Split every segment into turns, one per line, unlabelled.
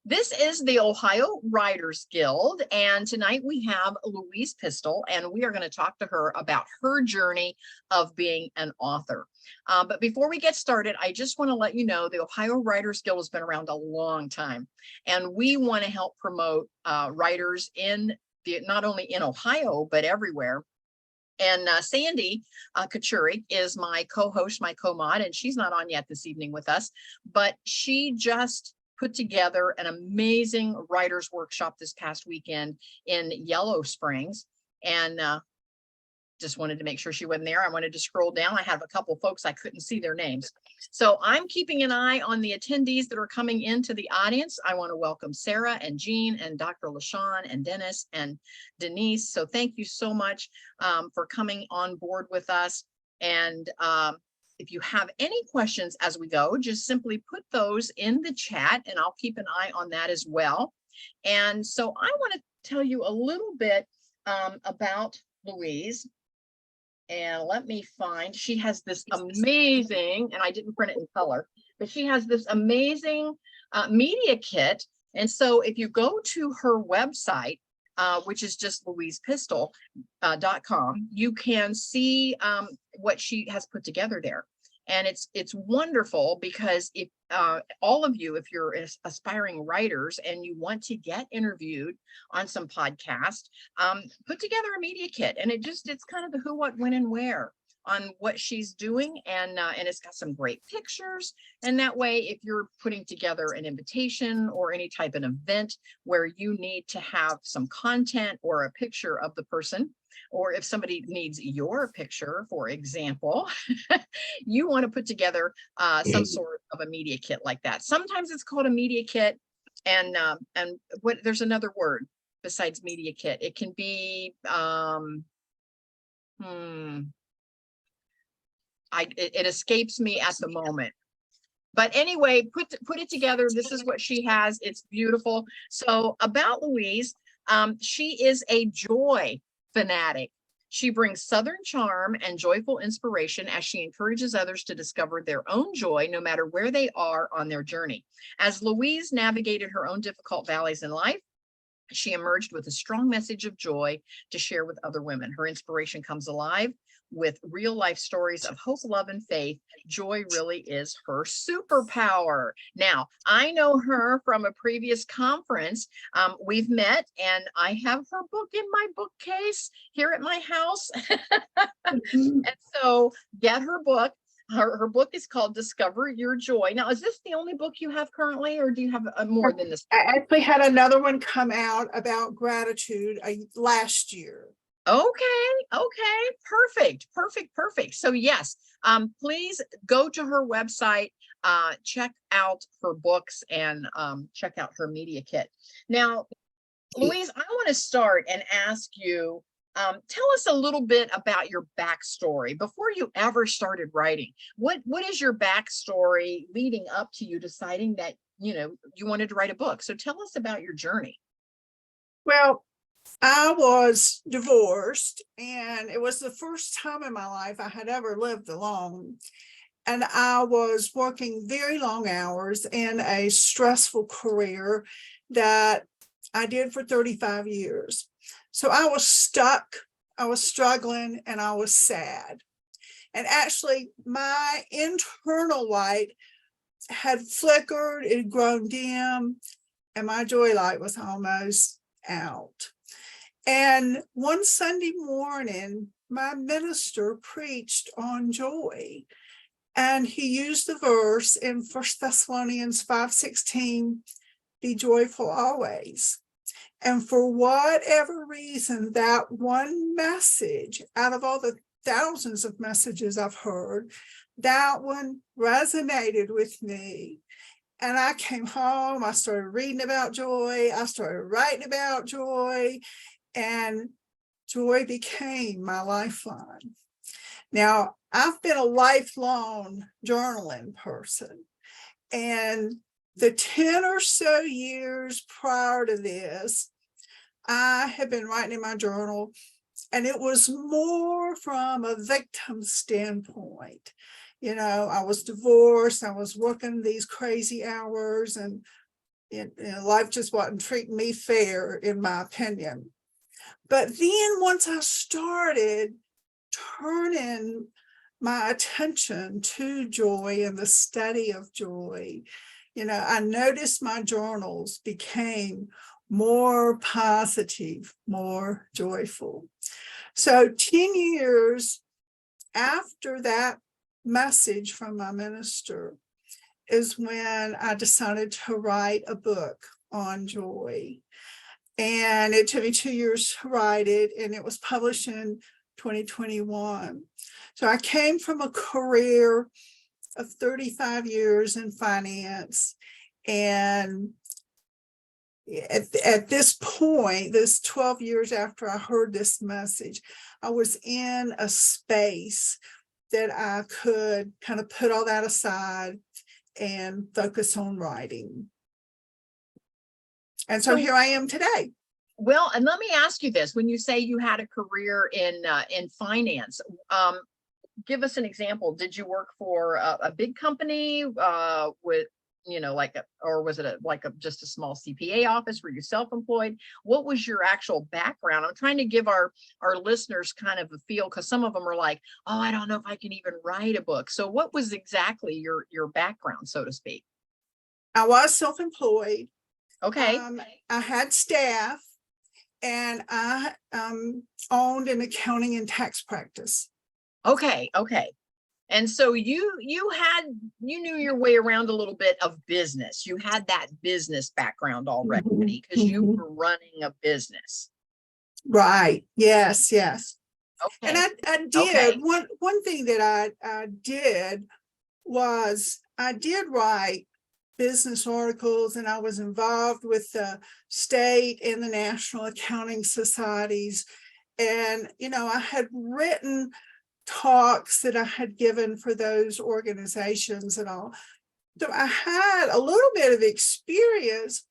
This is the Ohio Writers Guild, and tonight we have Louise Pistole, and we are going to talk to her about her journey of being an author. But before we get started, I just want to let you know the Ohio Writers Guild has been around a long time, and we want to help promote writers not only in Ohio, but everywhere. And Sandy Kachuri is my co-host, my co-mod, and she's not on yet this evening with us, but she just put together an amazing writers workshop this past weekend in Yellow Springs. And just wanted to make sure she wasn't there. I wanted to scroll down. I have a couple folks, I couldn't see their names. So I'm keeping an eye on the attendees that are coming into the audience. I want to welcome Sarah and Jean and Dr. LaShawn and Dennis and Denise. So thank you so much for coming on board with us. And if you have any questions as we go, just simply put those in the chat and I'll keep an eye on that as well. And so I want to tell you a little bit about Louise. And let me find, she has this amazing, and I didn't print it in color, but she has this amazing media kit. And so if you go to her website, which is just louisepistole.com, you can see what she has put together there. And it's wonderful because if all of you, if you're aspiring writers and you want to get interviewed on some podcast, put together a media kit, and it's kind of the who, what, when, and where on what she's doing, and it's got some great pictures. And that way, if you're putting together an invitation or any type of event where you need to have some content or a picture of the person, or if somebody needs your picture, for example, you want to put together some sort of a media kit like that. Sometimes it's called a media kit, and what there's another word besides media kit. It can be it escapes me at the moment. But anyway, put it together. This is what she has. It's beautiful. So about Louise, she is a joy fanatic. She brings Southern charm and joyful inspiration as she encourages others to discover their own joy, no matter where they are on their journey. As Louise navigated her own difficult valleys in life, she emerged with a strong message of joy to share with other women. Her inspiration comes alive with real life stories of hope, love, and faith. Joy really is her superpower. Now, I know her from a previous conference. We've met, and I have her book in my bookcase here at my house. And so get her book. Her book is called Discover Your Joy. Now, is this the only book you have currently, or do you have more than this?
I actually had another one come out about gratitude last year.
Okay, perfect. So yes, please go to her website, check out her books, and check out her media kit. Now, Louise, I want to start and ask you, tell us a little bit about your backstory before you ever started writing. What is your backstory leading up to you deciding that you wanted to write a book? So tell us about your journey.
Well, I was divorced, and it was the first time in my life I had ever lived alone. And I was working very long hours in a stressful career that I did for 35 years. So I was stuck, I was struggling, and I was sad. And actually, my internal light had flickered, it had grown dim, and my joy light was almost out. And one Sunday morning, my minister preached on joy, and he used the verse in 1 Thessalonians 5:16, be joyful always. And for whatever reason, that one message, out of all the thousands of messages I've heard, that one resonated with me. And I came home, I started reading about joy, I started writing about joy, and joy became my lifeline. Now, I've been a lifelong journaling person, and the 10 or so years prior to this, I had been writing in my journal, and it was more from a victim standpoint. I was divorced, I was working these crazy hours, and life just wasn't treating me fair, in my opinion. But then once I started turning my attention to joy and the study of joy, I noticed my journals became more positive, more joyful. So 10 years after that message from my minister is when I decided to write a book on joy. And it took me 2 years to write it, and it was published in 2021. So I came from a career of 35 years in finance. And at this point, this 12 years after I heard this message, I was in a space that I could kind of put all that aside and focus on writing. And so here I am today.
Well, and let me ask you this: when you say you had a career in finance, give us an example. Did you work for a big company with, or was it just a small CPA office? Were you self-employed? What was your actual background? I'm trying to give our listeners kind of a feel, because some of them are like, oh, I don't know if I can even write a book. So what was exactly your background, so to speak?
I was self-employed.
Okay.
I had staff, and I owned an accounting and tax practice.
Okay. And so you knew your way around a little bit of business. You had that business background already because you were running a business.
Right. Yes.
Okay.
And I did. Okay. One thing that I did was I did write business articles, and I was involved with the state and the national accounting societies. And, I had written talks that I had given for those organizations and all. So I had a little bit of experience,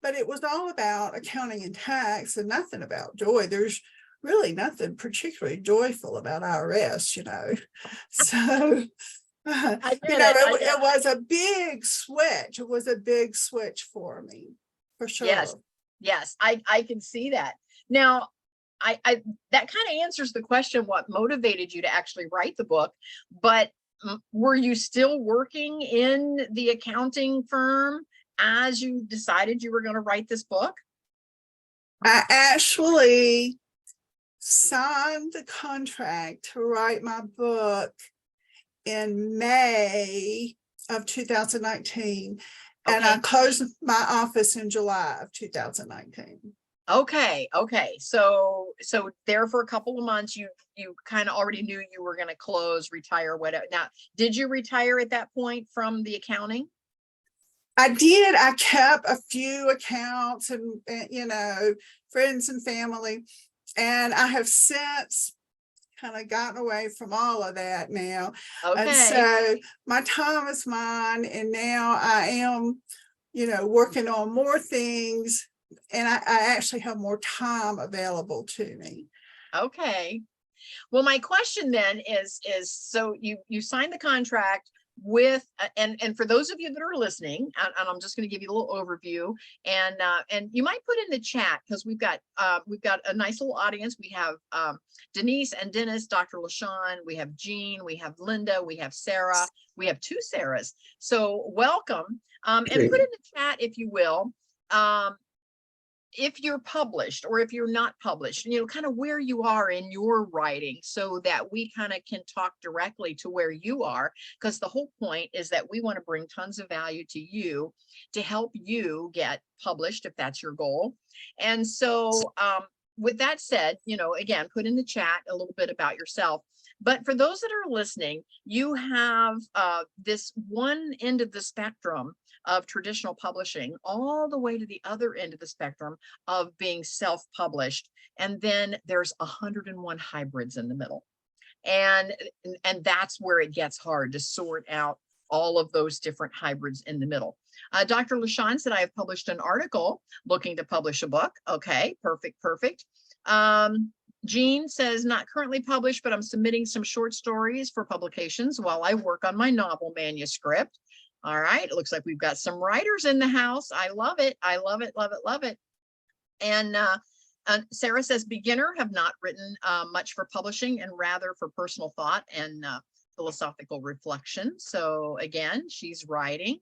but it was all about accounting and tax and nothing about joy. There's really nothing particularly joyful about IRS, So it was a big switch. It was a big switch for me, for sure.
Yes, I can see that. Now, I that kind of answers the question, what motivated you to actually write the book, but were you still working in the accounting firm as you decided you were going to write this book?
I actually signed the contract to write my book in May of 2019, and I closed my office in July of 2019.
Okay. So there for a couple of months, you kind of already knew you were going to close, retire, whatever. Now, did you retire at that point from the accounting?
I did. I kept a few accounts and friends and family, and I have since kind of gotten away from all of that now. Okay. And so my time is mine, and now I am, working on more things, and I actually have more time available to me. Okay.
Well, my question then is so you signed the contract with, and for those of you that are listening, and I'm just going to give you a little overview, and you might put in the chat, because we've got a nice little audience. We have Denise and Dennis, Dr. LaShawn, we have Jean, we have Linda, we have Sarah, we have two Sarahs. So welcome, and put in the chat, if you will, if you're published or if you're not published, kind of where you are in your writing, so that we kind of can talk directly to where you are, because the whole point is that we want to bring tons of value to you to help you get published, if that's your goal. And so with that said, again, put in the chat a little bit about yourself. But for those that are listening, you have this one end of the spectrum of traditional publishing, all the way to the other end of the spectrum of being self-published. And then there's 101 hybrids in the middle. And that's where it gets hard to sort out all of those different hybrids in the middle. Dr. LaShawn said, I have published an article looking to publish a book. Okay, perfect. Jean says, not currently published, but I'm submitting some short stories for publications while I work on my novel manuscript. All right. It looks like we've got some writers in the house. I love it. I love it. Love it. Love it. And Sarah says, beginner, have not written much for publishing and rather for personal thought and philosophical reflection. So again, she's writing.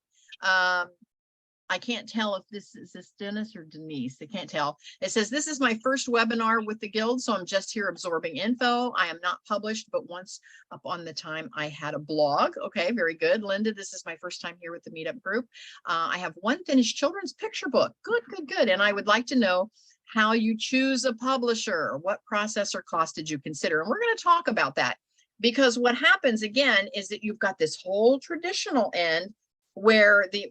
I can't tell if this is Dennis or Denise. I can't tell. It says, this is my first webinar with the Guild, so I'm just here absorbing info. I am not published, but once upon the time I had a blog. Okay, very good. Linda, this is my first time here with the meetup group. I have one finished children's picture book. Good, good, good. And I would like to know how you choose a publisher. What process or cost did you consider? And we're going to talk about that, because what happens again is that you've got this whole traditional end where the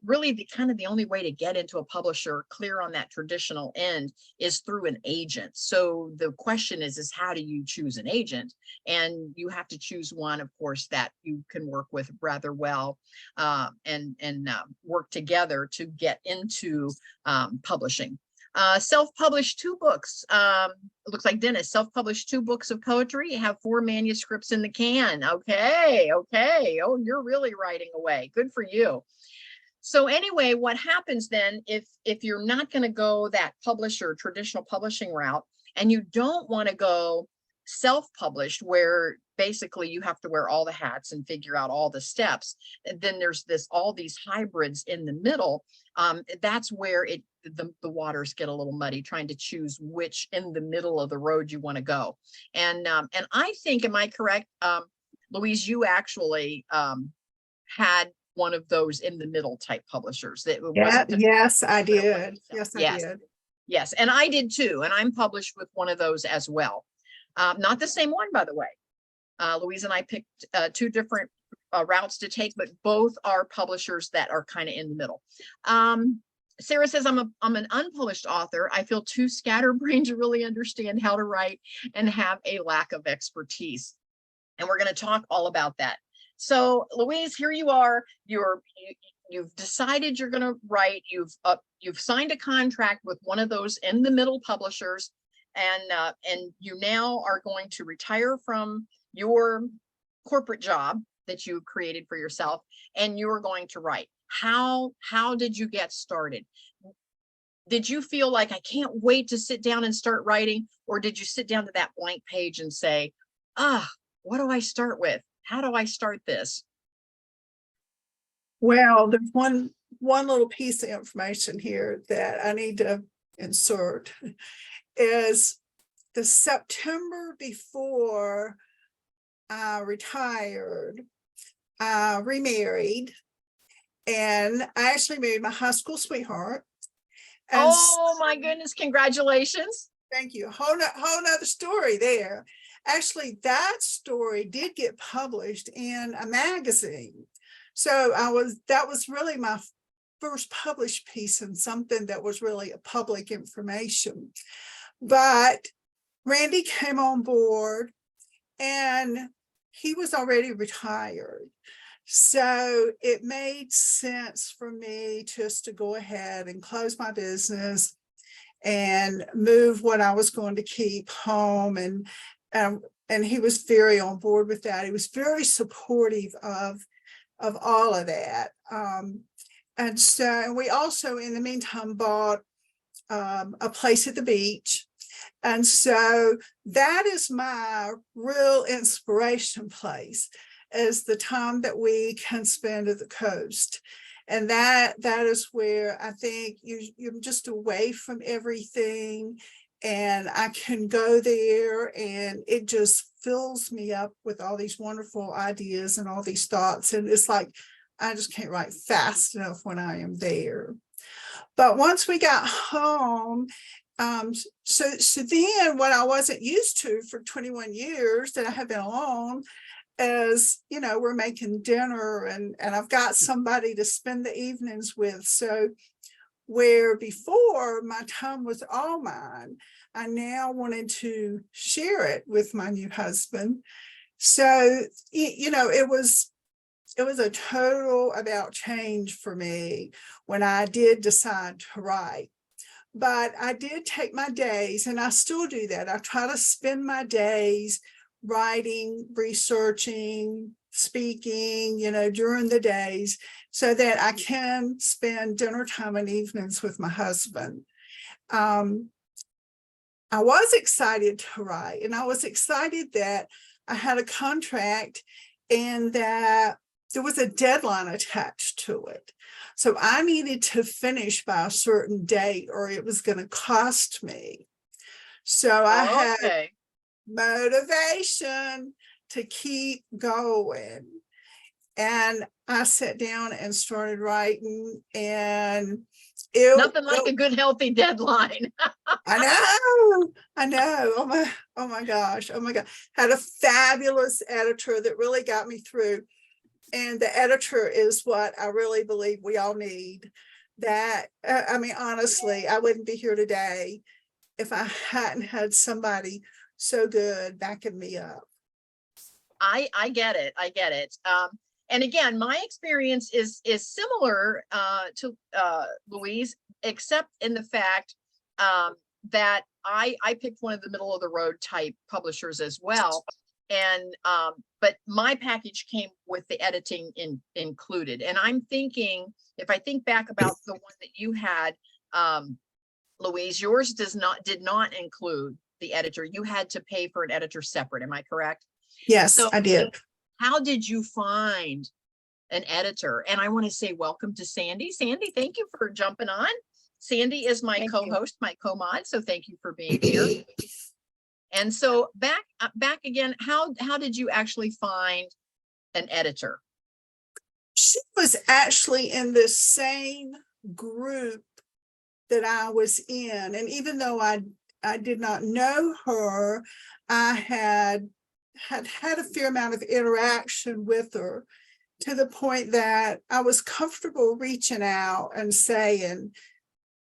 only way to get into a publisher clear on that traditional end is through an agent. So the question is how do you choose an agent? And you have to choose one, of course, that you can work with rather well and work together to get into publishing. Self-published 2 books. It looks like Dennis self-published 2 books of poetry, have 4 manuscripts in the can. Okay. Okay. Oh, you're really writing away. Good for you. So anyway, what happens then if you're not going to go that traditional publishing route, and you don't want to go self-published where basically you have to wear all the hats and figure out all the steps, and then there's all these hybrids in the middle, that's where the waters get a little muddy trying to choose which in the middle of the road you want to go. And I think, am I correct, Louise, you actually had one of those in the middle type publishers that wasn't.
Yes, I did. Yes, I did.
Yes, and I did too. And I'm published with one of those as well. Not the same one, by the way. Louise and I picked 2 different routes to take, but both are publishers that are kind of in the middle. Sarah says, I'm an unpublished author. I feel too scatterbrained to really understand how to write and have a lack of expertise. And we're going to talk all about that. So Louise, here you are. You've decided you're going to write. You've signed a contract with one of those in the middle publishers, and you now are going to retire from your corporate job that you created for yourself, and you are going to write. How did you get started? Did you feel like, I can't wait to sit down and start writing? Or did you sit down to that blank page and say, what do I start with? How do I start this?
Well, there's one little piece of information here that I need to insert is the September before I retired, I remarried, and I actually married my high school sweetheart. And
oh my goodness, congratulations.
Thank you. Whole nother story there. Actually, that story did get published in a magazine. So that was really my first published piece and something that was really a public information. But Randy came on board and he was already retired. So it made sense for me just to go ahead and close my business and move what I was going to keep home. And he was very on board with that. He was very supportive of all of that. And so we also, in the meantime, bought a place at the beach. And so that is my real inspiration place, is the time that we can spend at the coast. And that is where I think you're just away from everything, and I can go there and it just fills me up with all these wonderful ideas and all these thoughts. And it's like, I just can't write fast enough when I am there. But once we got home, so then what I wasn't used to for 21 years that I have been alone is, we're making dinner and I've got somebody to spend the evenings with. So where before my time was all mine, I now wanted to share it with my new husband. So, it was a total about change for me when I did decide to write. But I did take my days, and I still do that. I try to spend my days writing, researching, speaking, during the days so that I can spend dinner time and evenings with my husband. I was excited to write, and I was excited that I had a contract and that there was a deadline attached to it. So I needed to finish by a certain date or it was going to cost me. So I had
Okay.
motivation to keep going. And I sat down and started writing, and
Nothing like a good, healthy deadline.
I know. Oh my gosh. Oh my God. Had a fabulous editor that really got me through. And the editor is what I really believe we all need. That, I mean, honestly, I wouldn't be here today if I hadn't had somebody so good backing me up.
I get it. I get it. And again, my experience is similar to Louise, except in the fact that I picked one of the middle of the road type publishers as well. And but my package came with the editing included. And I'm thinking, if I think back about the one that you had, Louise, yours did not include the editor. You had to pay for an editor separate. Am I correct?
Yes,
So
I did.
how did you find an editor? And I want to say welcome to Sandy. Sandy, thank you for jumping on. Sandy is my co-host, my co-mod. So thank you for being here. And so back again, how did you actually find an editor?
She was actually in the same group that I was in. And even though I did not know her, I had a fair amount of interaction with her, to the point that I was comfortable reaching out and saying,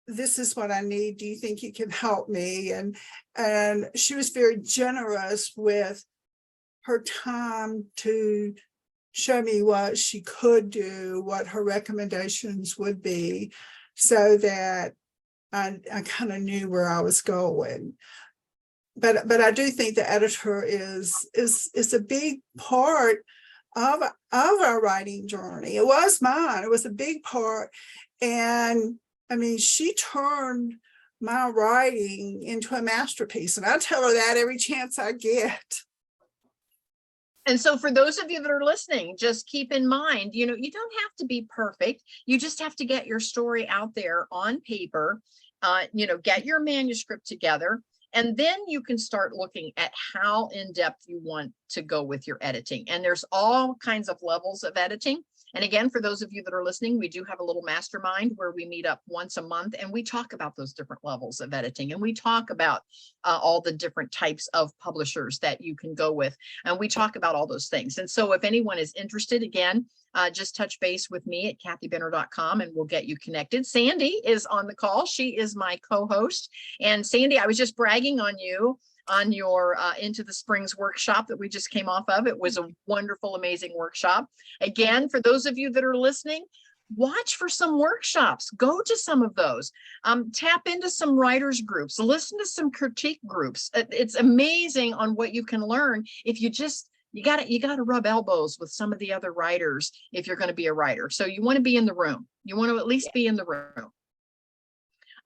this is what I need. Do you think you can help me? And she was very generous with her time to show me what she could do, what her recommendations would be, so that I kind of knew where I was going. But I do think the editor is a big part of our writing journey. It was mine. It was a big part. And I mean, she turned my writing into a masterpiece. And I tell her that every chance I get.
And so for those of you that are listening, just keep in mind, you don't have to be perfect. You just have to get your story out there on paper, get your manuscript together. And then you can start looking at how in depth you want to go with your editing. And there's all kinds of levels of editing. And again, for those of you that are listening, we do have a little mastermind where we meet up once a month and we talk about those different levels of editing. And we talk about all the different types of publishers that you can go with. And we talk about all those things. And so if anyone is interested, again, just touch base with me at kathybenner.com and we'll get you connected. Sandy is on the call. She is my co-host. And Sandy, I was just bragging on you on your Into the Springs workshop that we just came off of. It was a wonderful, amazing workshop. Again, for those of you that are listening, watch for some workshops, go to some of those, tap into some writers groups, listen to some critique groups. It's amazing on what you can learn if you got to rub elbows with some of the other writers if you're going to be a writer. So you want to be in the room. You want to at least be in the room.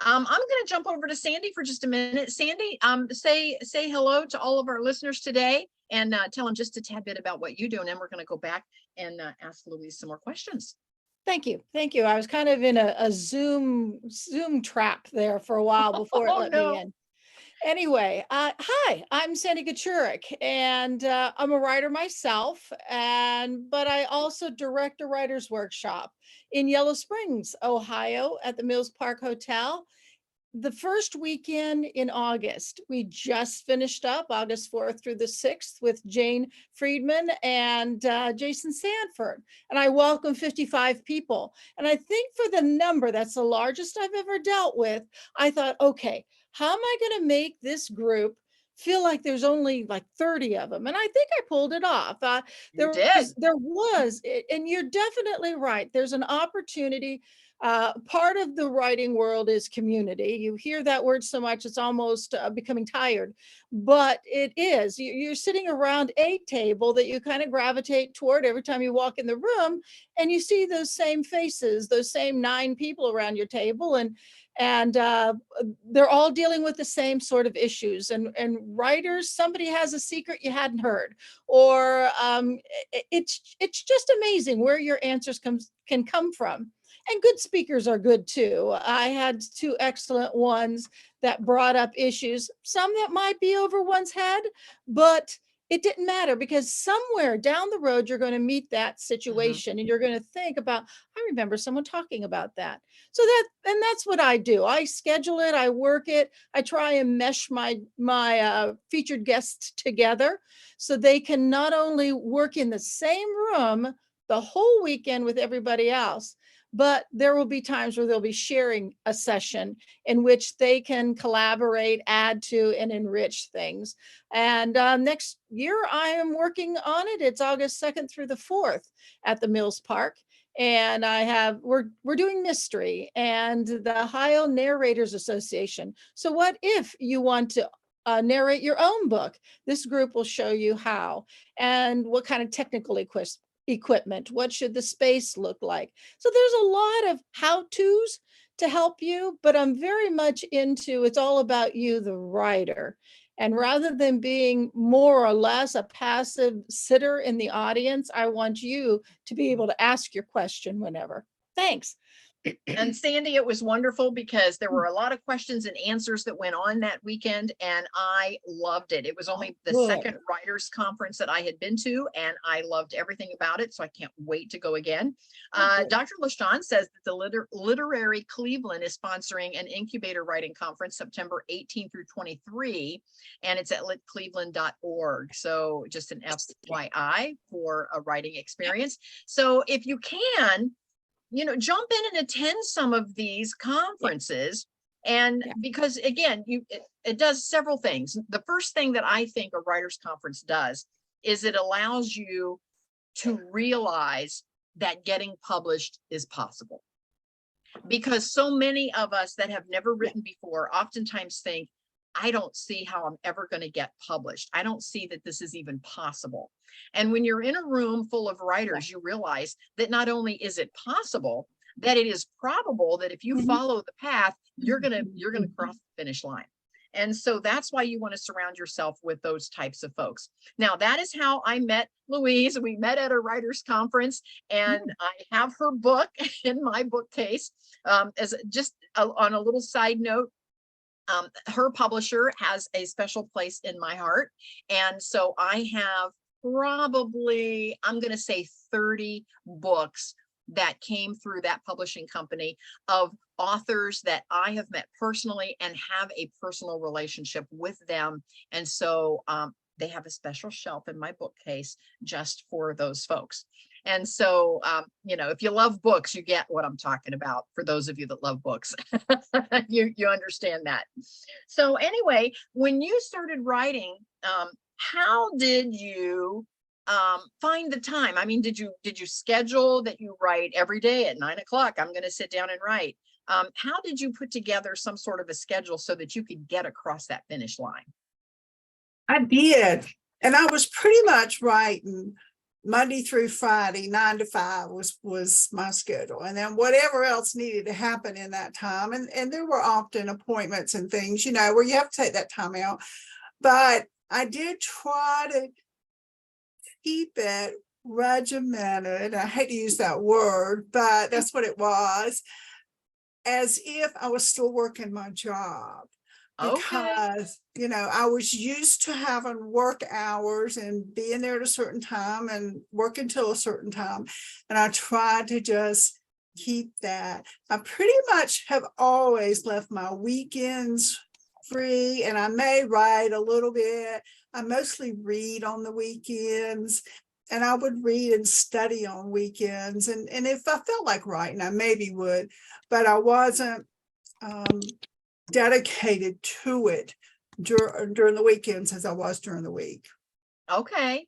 I'm going to jump over to Sandy for just a minute. Sandy, say hello to all of our listeners today and tell them just a tad bit about what you do. And then we're going to go back and ask Louise some more questions.
Thank you. Thank you. I was kind of in a Zoom trap there for a while before it let me in. Anyway, hi, I'm Sandy Kachurik, and I'm a writer myself, but I also direct a writer's workshop in Yellow Springs, Ohio, at the Mills Park Hotel. The first weekend in August, we just finished up August 4th through the 6th with Jane Friedman and Jason Sanford. And I welcome 55 people. And I think for the number, that's the largest I've ever dealt with, I thought, okay, how am I going to make this group feel like there's only like 30 of them? And I think I pulled it off. There was, and you're definitely right. There's an opportunity Part of the writing world is community. You hear that word so much, it's almost becoming tired, but it is. You're sitting around a table that you kind of gravitate toward every time you walk in the room, and you see those same faces, those same 9 people around your table, and they're all dealing with the same sort of issues. And writers, somebody has a secret you hadn't heard, or it's just amazing where your answers can come from. And good speakers are good too. I had 2 excellent ones that brought up issues, some that might be over one's head, but it didn't matter, because somewhere down the road, you're going to meet that situation and you're going to think about, I remember someone talking about that. And that's what I do. I schedule it, I work it, I try and mesh my featured guests together so they can not only work in the same room the whole weekend with everybody else, but there will be times where they'll be sharing a session in which they can collaborate, add to, and enrich things. And next year, I am working on it. It's August 2nd through the 4th at the Mills Park. And we're doing mystery and the Ohio Narrators Association. So what if you want to narrate your own book? This group will show you how and what kind of technical equipment, what should the space look like. So there's a lot of how-tos to help you, but I'm very much into, it's all about you, the writer. And rather than being more or less a passive sitter in the audience, I want you to be able to ask your question whenever. Thanks.
And Sandy, it was wonderful because there were a lot of questions and answers that went on that weekend, and I loved it. It was only the second writers conference that I had been to, and I loved everything about it. So I can't wait to go again. Dr. LaShawn says that the Literary Cleveland is sponsoring an incubator writing conference September 18 through 23, and it's at litcleveland.org. So just an FYI for a writing experience. So if you can, jump in and attend some of these conferences. And because again, it does several things. The first thing that I think a writers conference does is it allows you to realize that getting published is possible. Because so many of us that have never written before oftentimes think, I don't see how I'm ever going to get published. I don't see that this is even possible. And when you're in a room full of writers, you realize that not only is it possible, that it is probable that if you follow the path, you're going to cross the finish line. And so that's why you want to surround yourself with those types of folks. Now, that is how I met Louise. We met at a writers conference, and I have her book in my bookcase. As just on a little side note, her publisher has a special place in my heart. And so I have probably, I'm going to say 30 books that came through that publishing company of authors that I have met personally and have a personal relationship with them. And so they have a special shelf in my bookcase just for those folks. And so, if you love books, you get what I'm talking about. For those of you that love books, you understand that. So anyway, when you started writing, how did you find the time? I mean, did you schedule that you write every day at 9 o'clock? I'm going to sit down and write. How did you put together some sort of a schedule so that you could get across that finish line?
I did. And I was pretty much writing Monday through Friday, 9 to 5 was my schedule. And then whatever else needed to happen in that time. And there were often appointments and things, where you have to take that time out. But I did try to keep it regimented. I hate to use that word, but that's what it was, as if I was still working my job. Because, I was used to having work hours and being there at a certain time and work until a certain time. And I tried to just keep that. I pretty much have always left my weekends free, and I may write a little bit. I mostly read on the weekends, and I would read and study on weekends. And if I felt like writing, I maybe would, but I wasn't dedicated to it during the weekends as I was during the week.
Okay.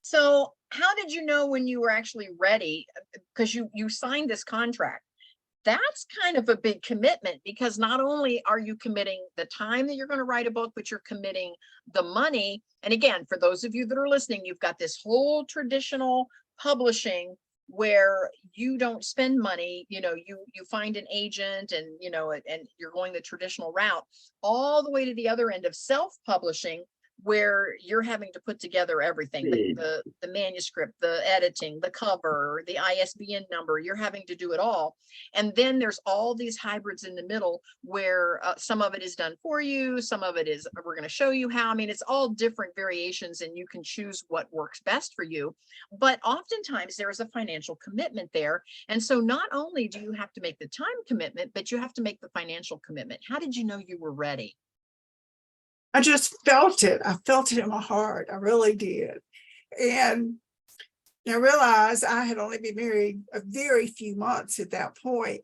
So how did you know when you were actually ready? Because you signed this contract. that's kind of a big commitment, because not only are you committing the time that you're going to write a book, but you're committing the money. And again, for those of you that are listening, you've got this whole traditional publishing where you don't spend money. You find an agent, and and you're going the traditional route, all the way to the other end of self-publishing, where you're having to put together everything, the manuscript, the editing, the cover, the ISBN number. You're having to do it all. And then there's all these hybrids in the middle where some of it is done for you, some of it is, we're going to show you how. I mean, it's all different variations, and you can choose what works best for you. But oftentimes there is a financial commitment there. And so not only do you have to make the time commitment, but you have to make the financial commitment. How did you know you were ready?
I just felt it. I felt it in my heart. I really did. And I realized I had only been married a very few months at that point.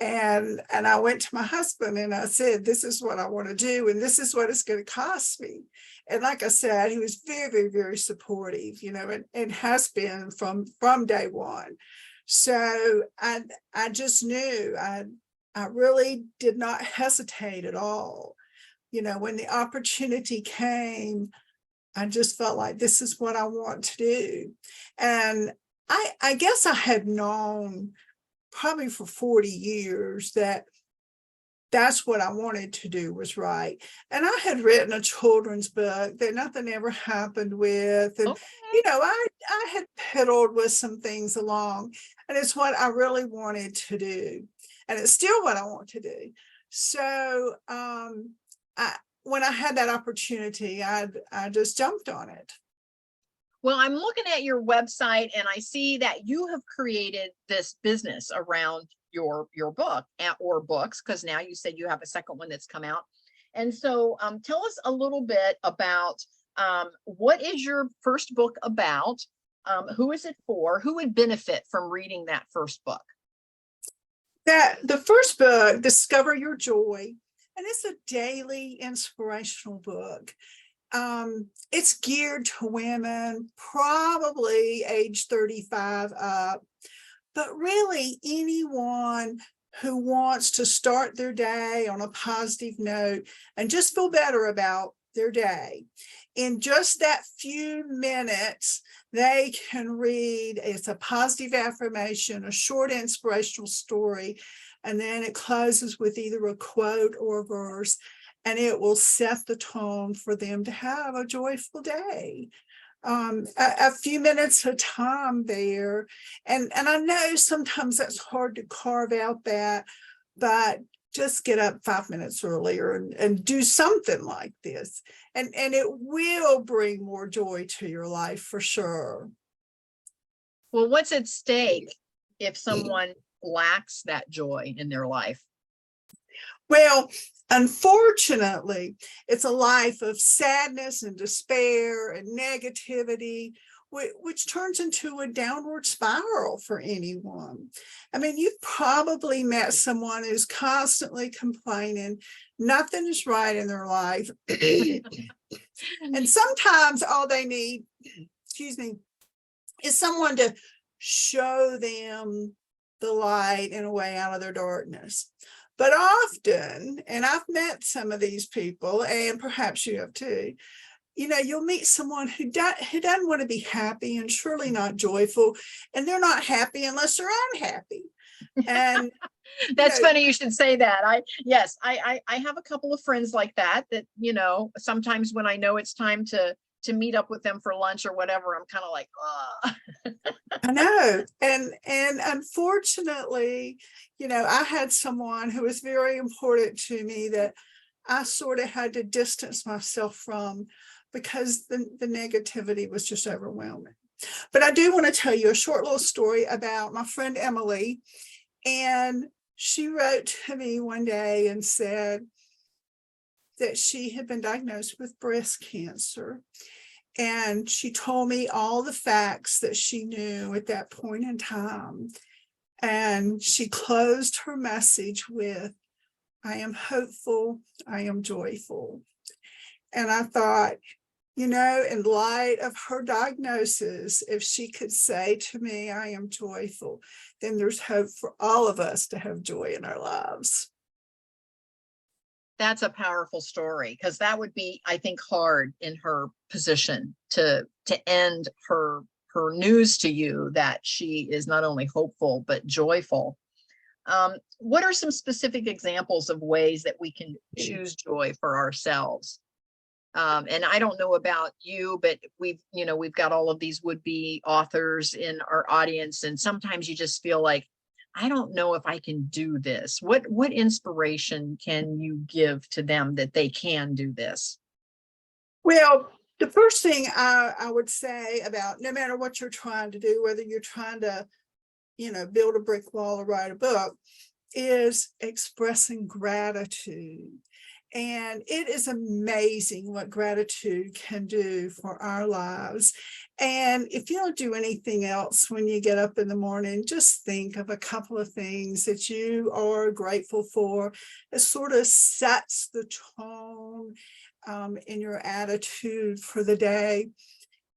And I went to my husband and I said, this is what I want to do, and this is what it's going to cost me. And like I said, he was very, very, very supportive, and has been from day one. So I just knew I really did not hesitate at all. When the opportunity came, I just felt like this is what I want to do. And I guess I had known probably for 40 years that that's what I wanted to do, was write. And I had written a children's book that nothing ever happened with. And,
Okay.
I had piddled with some things along, and it's what I really wanted to do. And it's still what I want to do. So, when I had that opportunity, I just jumped on it.
Well, I'm looking at your website, and I see that you have created this business around your book or books, because now you said you have a second one that's come out. And so tell us a little bit about what is your first book about? Who is it for? Who would benefit from reading that first book?
The first book, Discover Your Joy, and it's a daily inspirational book. It's geared to women, probably age 35 up, but really anyone who wants to start their day on a positive note and just feel better about their day. In just that few minutes, they can read, it's a positive affirmation, a short inspirational story, and then it closes with either a quote or a verse, and it will set the tone for them to have a joyful day. A few minutes of time there. And I know sometimes that's hard to carve out that, but just get up 5 minutes earlier and do something like this. And it will bring more joy to your life for sure.
Well, what's at stake if someone lacks that joy in their life?
Well, unfortunately, it's a life of sadness and despair and negativity, which turns into a downward spiral for anyone. I mean, you've probably met someone who's constantly complaining, nothing is right in their life. And sometimes all they need, is someone to show them the light and a way out of their darkness. But often, and I've met some of these people, and perhaps you have too, you'll meet someone who doesn't want to be happy and surely not joyful, and they're not happy unless they're unhappy. And
that's funny you should say that. I have a couple of friends like that, sometimes when I know it's time to meet up with them for lunch or whatever, I'm kind of like,
I know. And unfortunately, I had someone who was very important to me that I sort of had to distance myself from because the negativity was just overwhelming. But I do want to tell you a short little story about my friend Emily. And she wrote to me one day and said that she had been diagnosed with breast cancer. And she told me all the facts that she knew at that point in time. And she closed her message with, I am hopeful, I am joyful. And I thought, in light of her diagnosis, if she could say to me, I am joyful, then there's hope for all of us to have joy in our lives.
That's a powerful story, because that would be, I think, hard in her position to end her news to you that she is not only hopeful but joyful. What are some specific examples of ways that we can choose joy for ourselves? And I don't know about you, but we've got all of these would-be authors in our audience, and sometimes you just feel like, I don't know if I can do this. What inspiration can you give to them that they can do this?
Well, the first thing I would say about no matter what you're trying to do, whether you're trying to, build a brick wall or write a book, is expressing gratitude. And it is amazing what gratitude can do for our lives. And if you don't do anything else when you get up in the morning, just think of a couple of things that you are grateful for. It sort of sets the tone in your attitude for the day.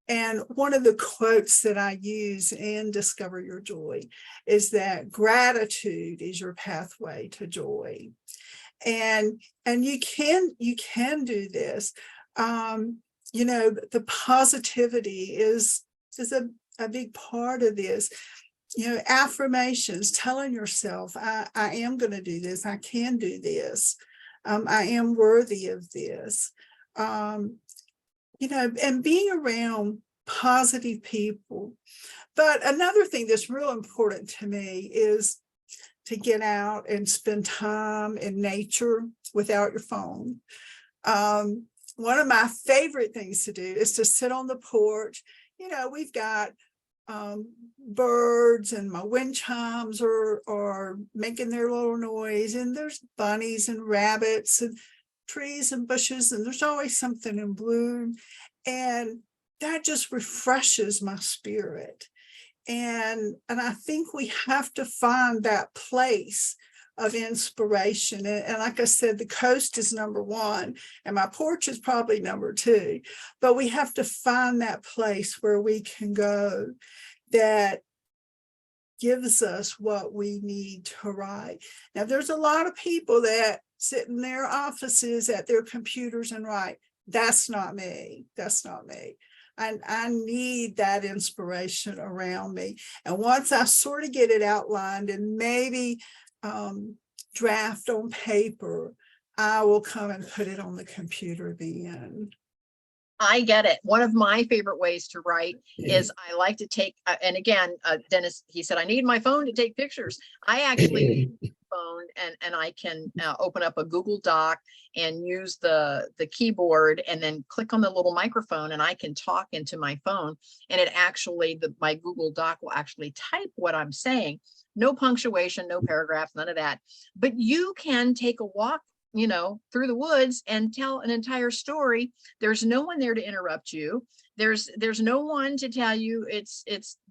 And one of the quotes that I use in Discover Your Joy is that gratitude is your pathway to joy. And you can do this. The positivity is a big part of this. Affirmations, telling yourself, I am going to do this. I can do this. I am worthy of this. And being around positive people. But another thing that's real important to me is to get out and spend time in nature without your phone. One of my favorite things to do is to sit on the porch. We've got birds, and my wind chimes are making their little noise, and there's bunnies and rabbits and trees and bushes, and there's always something in bloom, and that just refreshes my spirit. And I think we have to find that place of inspiration. And like I said, the coast is number one, and my porch is probably number two. But we have to find that place where we can go that gives us what we need to write. Now, there's a lot of people that sit in their offices at their computers and write. That's not me. That's not me. I need that inspiration around me. And once I sort of get it outlined and maybe draft on paper, I will come and put it on the computer then.
I get it. One of my favorite ways to write is I like to take, and again, Dennis, he said, I need my phone to take pictures. I actually phone and I can open up a Google Doc and use the keyboard and then click on the little microphone, and I can talk into my phone, and it actually, my Google Doc will actually type what I'm saying. No punctuation, no paragraphs, none of that. But you can take a walk through the woods and tell an entire story. There's no one there to interrupt you. There's no one to tell you it's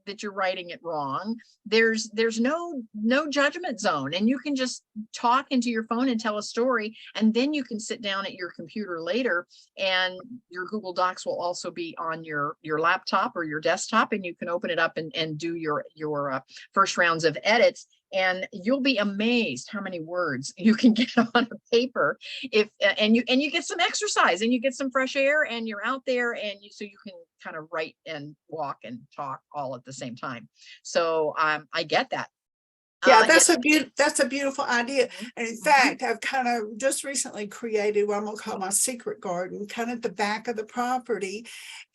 that you're writing it wrong. There's no judgment zone, and you can just talk into your phone and tell a story, and then you can sit down at your computer later, and your Google Docs will also be on your laptop or your desktop, and you can open it up and do your first rounds of edits. And you'll be amazed how many words you can get on a paper and you get some exercise, and you get some fresh air, and you're out there, and so you can kind of write and walk and talk all at the same time. So I get that.
Yeah, that's a beautiful idea. And in fact, I've kind of just recently created what I'm gonna call my secret garden, kind of at the back of the property.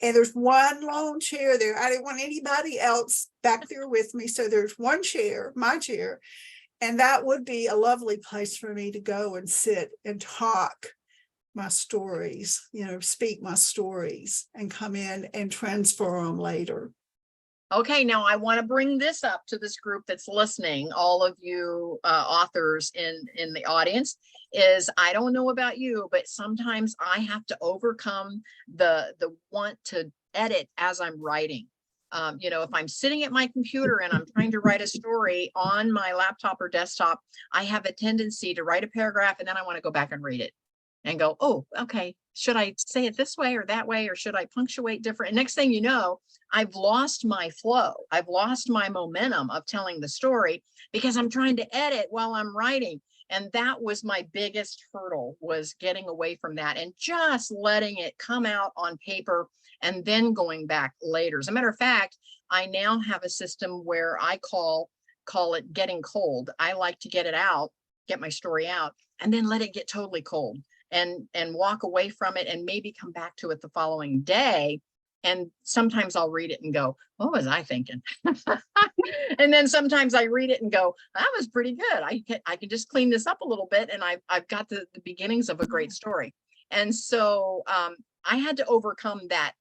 And there's one lone chair there. I didn't want anybody else back there with me. So there's one chair, my chair, and that would be a lovely place for me to go and sit and talk my stories, speak my stories and come in and transfer them later.
Okay, now I want to bring this up to this group that's listening, all of you authors in the audience, is I don't know about you, but sometimes I have to overcome the want to edit as I'm writing. If I'm sitting at my computer and I'm trying to write a story on my laptop or desktop, I have a tendency to write a paragraph and then I want to go back and read it. and go, oh, okay, should I say it this way or that way, or should I punctuate different? And next thing you know, I've lost my flow. I've lost my momentum of telling the story because I'm trying to edit while I'm writing. And that was my biggest hurdle, was getting away from that and just letting it come out on paper and then going back later. As a matter of fact, I now have a system where I call it getting cold. I like to get it out, get my story out, and then let it get totally cold and walk away from it and maybe come back to it the following day. And sometimes I'll read it and go, what was I thinking? And then sometimes I read it and go, that was pretty good. I can just clean this up a little bit, and I've got the beginnings of a great story. And so I had to overcome that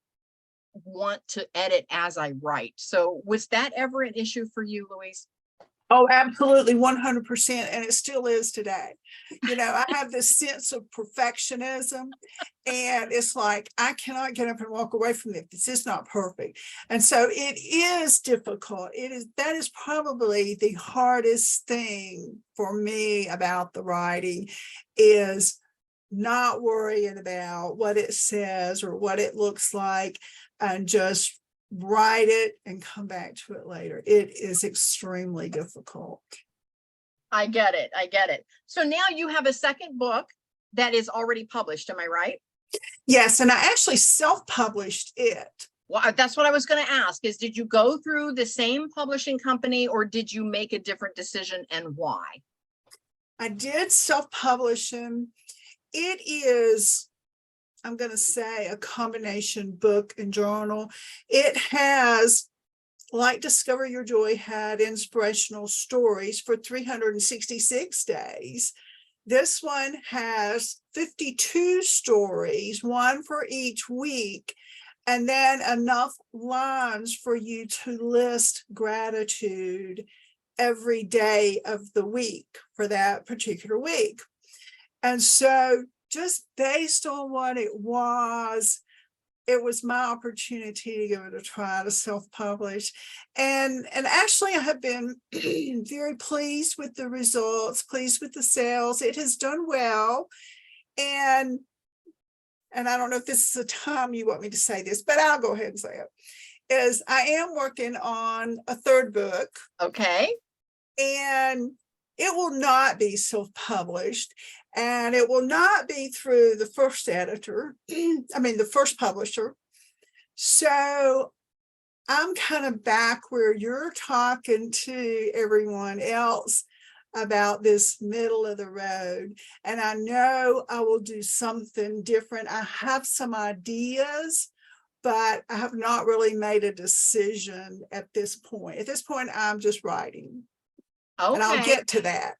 want to edit as I write. So was that ever an issue for you, Louise?
Oh, absolutely, 100%. And it still is today. You know, I have this sense of perfectionism, and it's like, I cannot get up and walk away from it. This is not perfect. And so it is difficult. That is probably the hardest thing for me about the writing, is not worrying about what it says or what it looks like, and just write it and come back to it later. It is extremely difficult.
I get it. I get it. So now you have a second book that is already published. Am I right?
Yes. And I actually self-published it.
Well, that's what I was going to ask, is did you go through the same publishing company, or did you make a different decision, and why?
I did self-publish them. It is, I'm going to say, a combination book and journal. It has, like Discover Your Joy had, inspirational stories for 366 days. This one has 52 stories, one for each week, and then enough lines for you to list gratitude every day of the week for that particular week. And so, just based on what it was my opportunity to give it a try, to self-publish. And actually, I have been very pleased with the results, pleased with the sales. It has done well. And I don't know if this is the time you want me to say this, but I'll go ahead and say it, is I am working on a third book.
Okay.
And it will not be self-published, and it will not be through the first editor, the first publisher. So I'm kind of back where you're talking to everyone else about this middle of the road. And I know I will do something different. I have some ideas, but I have not really made a decision at this point. At this point, I'm just writing. Okay. And I'll get to that.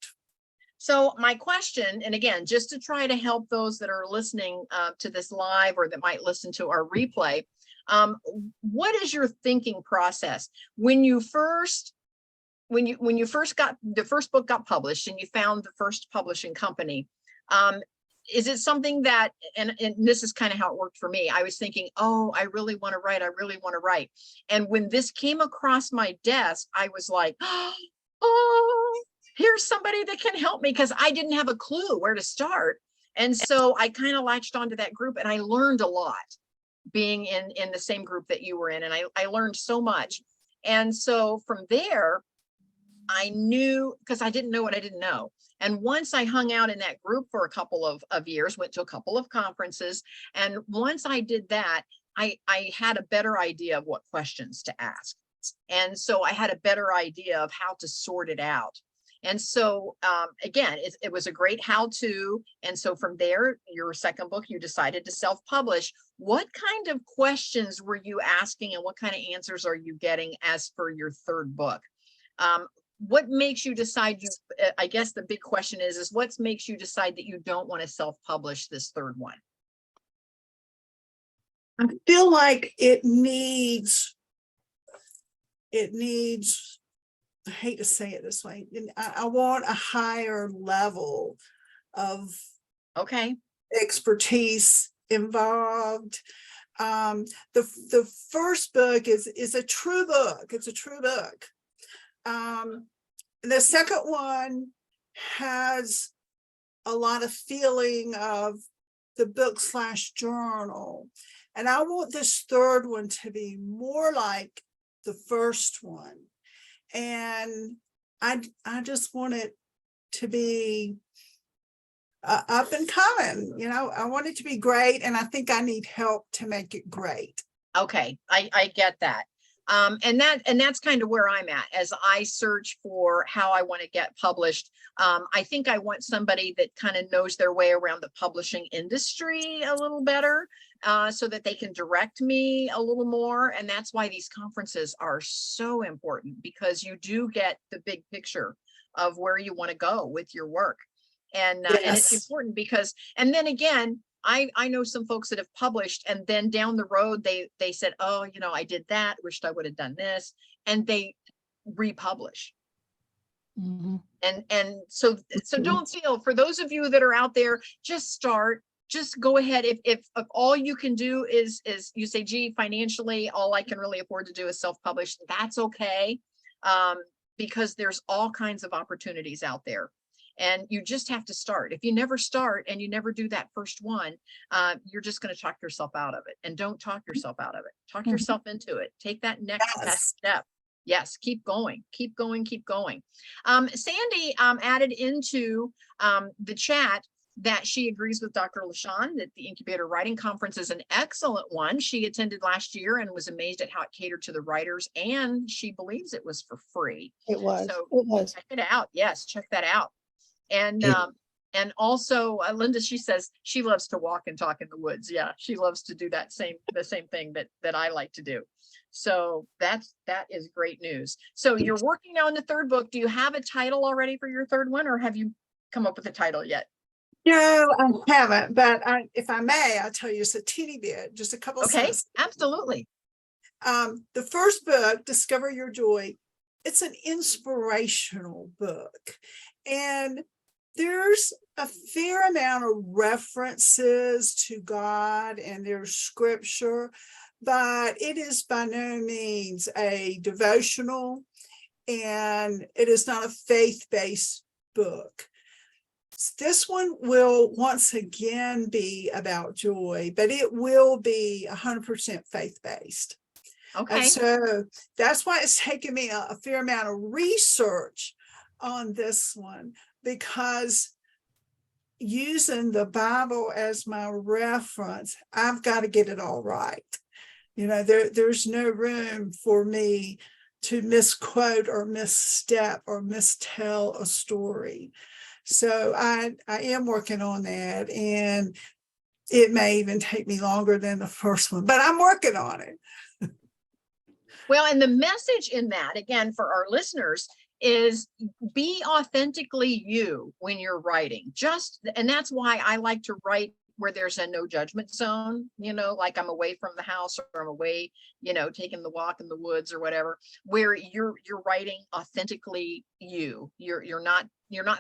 So my question, and again, just to try to help those that are listening to this live, or that might listen to our replay, what is your thinking process when you first got the first book got published and you found the first publishing company? Is it something that, and this is kind of how it worked for me, I was thinking, oh, I really want to write. I really want to write. And when this came across my desk, I was like, oh, here's somebody that can help me, because I didn't have a clue where to start. And so I kind of latched onto that group, and I learned a lot being in the same group that you were in. And I learned so much. And so from there, I knew, because I didn't know what I didn't know. And once I hung out in that group for a couple of years, went to a couple of conferences. And once I did that, I had a better idea of what questions to ask. And so I had a better idea of how to sort it out. And so, again, it was a great how-to. And so from there, your second book, you decided to self-publish. What kind of questions were you asking, and what kind of answers are you getting as for your third book? What makes you decide I guess the big question is what makes you decide that you don't want to self-publish this third one?
I feel like it needs, I hate to say it this way, I want a higher level of expertise involved. The first book is a true book. It's a true book. The second one has a lot of feeling of the book / journal. And I want this third one to be more like the first one. And I just want it to be up and coming. I want it to be great. And I think I need help to make it great.
Okay, I get that. And that's kind of where I'm at as I search for how I want to get published. I think I want somebody that kind of knows their way around the publishing industry a little better, so that they can direct me a little more. And that's why these conferences are so important, because you do get the big picture of where you want to go with your work. And it's
Yes.
important because, and then again, I know some folks that have published, and then down the road they said, oh, I did that, wished I would have done this, and they republish.
Mhm.
And so don't feel, for those of you that are out there, just start, just go ahead. If all you can do is you say, gee, financially, all I can really afford to do is self-publish, that's okay. Because there's all kinds of opportunities out there. And you just have to start. If you never start and you never do that first one, you're just going to talk yourself out of it. And don't talk yourself out of it. Talk
Mhm.
yourself into it. Take that next best step. Yes, keep going, keep going, keep going. Sandy added into the chat that she agrees with Dr. LaShawn that the Incubator Writing Conference is an excellent one. She attended last year and was amazed at how it catered to the writers, and she believes it was for free.
It was.
So
It was.
check it out. Yes, check that out. And also Linda, she says she loves to walk and talk in the woods. Yeah, she loves to do the same thing that I like to do. So that is great news. So you're working now on the third book. Do you have a title already for your third one, or have you come up with a title yet?
No, I haven't, but if I may, I'll tell you just a teeny bit, just a couple
Okay,
sentences.
absolutely.
The first book, Discover Your Joy, it's an inspirational book. And there's a fair amount of references to God and there's scripture, but it is by no means a devotional, and it is not a faith-based book. This one will once again be about joy, but it will be 100% faith-based.
Okay.
And so that's why it's taken me a fair amount of research on this one, because using the Bible as my reference, I've got to get it all right. There's no room for me to misquote or misstep or mistell a story. So I am working on that, and it may even take me longer than the first one, but I'm working on it.
Well, and the message in that, again, for our listeners, is be authentically you when you're writing. And that's why I like to write where there's a no judgment zone, like I'm away from the house, or I'm away, taking the walk in the woods or whatever, where you're writing authentically you. You're not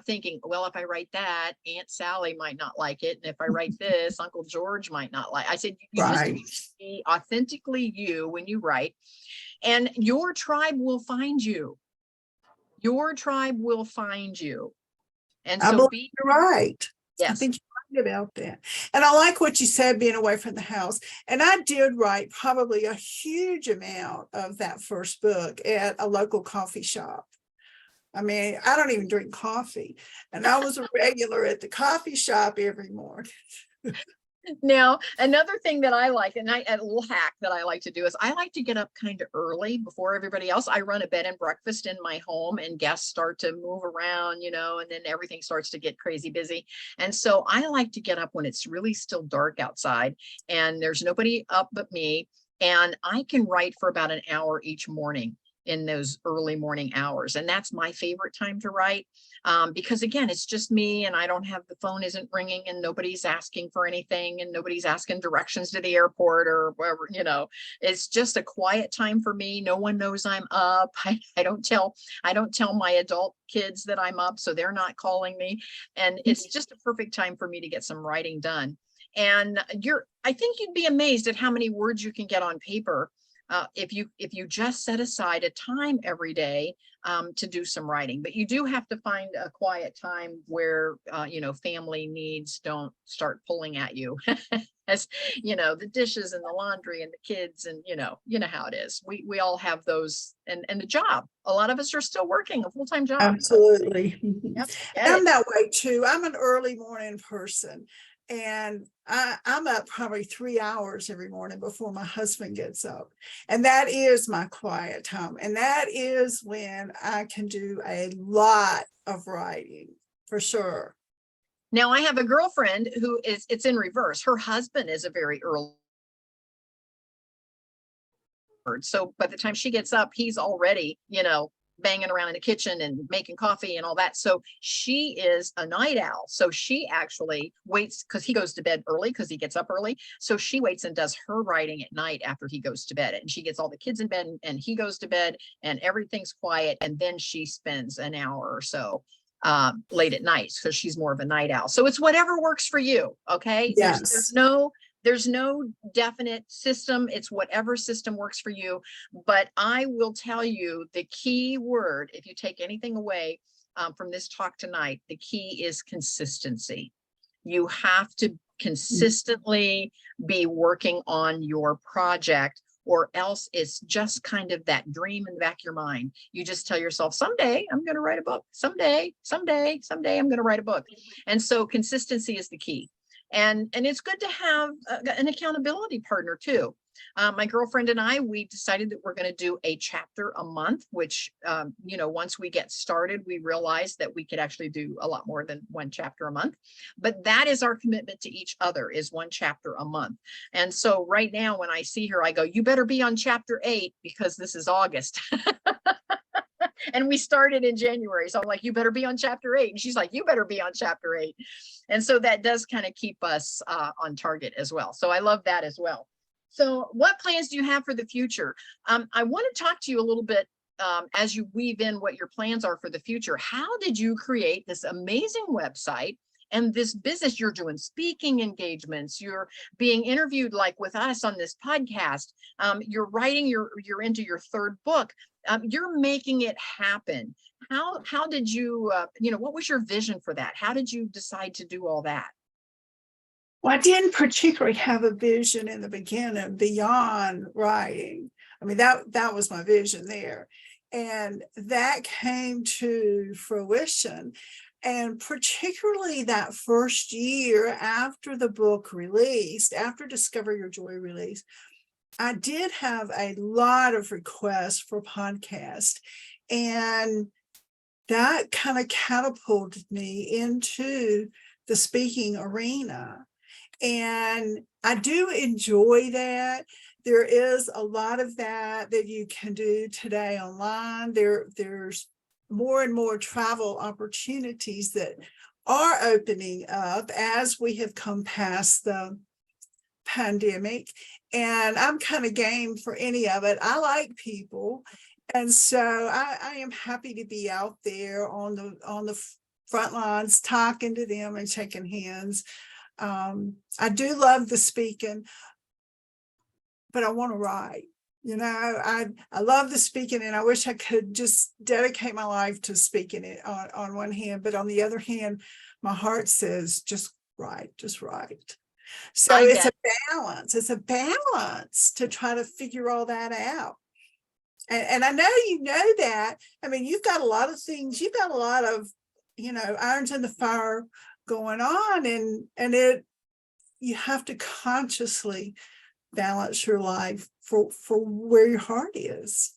thinking, well, if I write that, Aunt Sally might not like it, and if I write this, Uncle George might not like. I said you
Right.
just be authentically you when you write, and your tribe will find you. Your tribe will find you. And
I
so
believe you're right.
yes.
I think you're right about that. And I like what you said, being away from the house. And I did write probably a huge amount of that first book at a local coffee shop. I mean, I don't even drink coffee, and I was a regular at the coffee shop every morning.
Now, another thing that I like, and a little hack that I like to do, is I like to get up kind of early before everybody else. I run a bed and breakfast in my home, and guests start to move around, and then everything starts to get crazy busy. And so I like to get up when it's really still dark outside and there's nobody up but me. And I can write for about an hour each morning in those early morning hours. And that's my favorite time to write, because again, it's just me, and I don't have, the phone isn't ringing, and nobody's asking for anything, and nobody's asking directions to the airport or wherever, it's just a quiet time for me. No one knows I'm up. I don't tell my adult kids that I'm up, so they're not calling me. And it's just a perfect time for me to get some writing done. And I think you'd be amazed at how many words you can get on paper if you just set aside a time every day to do some writing. But you do have to find a quiet time where family needs don't start pulling at you. As the dishes and the laundry and the kids, and how it is. We all have those, and the job. A lot of us are still working a full-time job.
Absolutely.
Yep,
I'm that way too. I'm an early morning person, and I'm up probably 3 hours every morning before my husband gets up. And that is my quiet time. And that is when I can do a lot of writing, for sure.
Now, I have a girlfriend who it's in reverse. Her husband is a very early bird. So by the time she gets up, he's already, banging around in the kitchen and making coffee and all that. So she is a night owl. So she actually waits, because he goes to bed early because he gets up early. So she waits and does her writing at night after he goes to bed. And she gets all the kids in bed, and he goes to bed and everything's quiet. And then she spends an hour or so late at night, because she's more of a night owl. So it's whatever works for you. Okay.
Yes.
There's no definite system. It's whatever system works for you. But I will tell you the key word, if you take anything away from this talk tonight, the key is consistency. You have to consistently be working on your project, or else it's just kind of that dream in the back of your mind. You just tell yourself, someday I'm going to write a book. Someday I'm going to write a book. And so consistency is the key. And it's good to have an accountability partner too. My girlfriend and we decided that we're going to do a chapter a month, which, once we get started, we realized that we could actually do a lot more than one chapter a month. But that is our commitment to each other, is one chapter a month. And so right now, when I see her, I go, you better be on chapter 8, because this is August. And we started in January. So I'm like, you better be on chapter 8. And she's like, you better be on chapter 8. And so that does kind of keep us on target as well. So I love that as well. So what plans do you have for the future? I want to talk to you a little bit as you weave in what your plans are for the future. How did you create this amazing website and this business? You're doing speaking engagements, you're being interviewed like with us on this podcast, you're writing, you're into your 3rd book, you're making it happen. How did you, what was your vision for that? How did you decide to do all that?
Well, I didn't particularly have a vision in the beginning beyond writing. I mean, that was my vision there. And that came to fruition. And particularly that first year after the book released, after Discover Your Joy released, I did have a lot of requests for podcasts. And that kind of catapulted me into the speaking arena. And I do enjoy that. There is a lot of that you can do today online. There's more and more travel opportunities that are opening up as we have come past the pandemic. And I'm kind of game for any of it. I like people. And so I am happy to be out there on the front lines, talking to them and shaking hands. I do love the speaking, but I want to write. I love the speaking, and I wish I could just dedicate my life to speaking it on one hand, but on the other hand, my heart says, just write. So it's a balance. It's a balance to try to figure all that out. And I know you know that. I mean, you've got a lot of things. You've got a lot of, irons in the fire going on, and you have to consciously balance your life for where your heart is.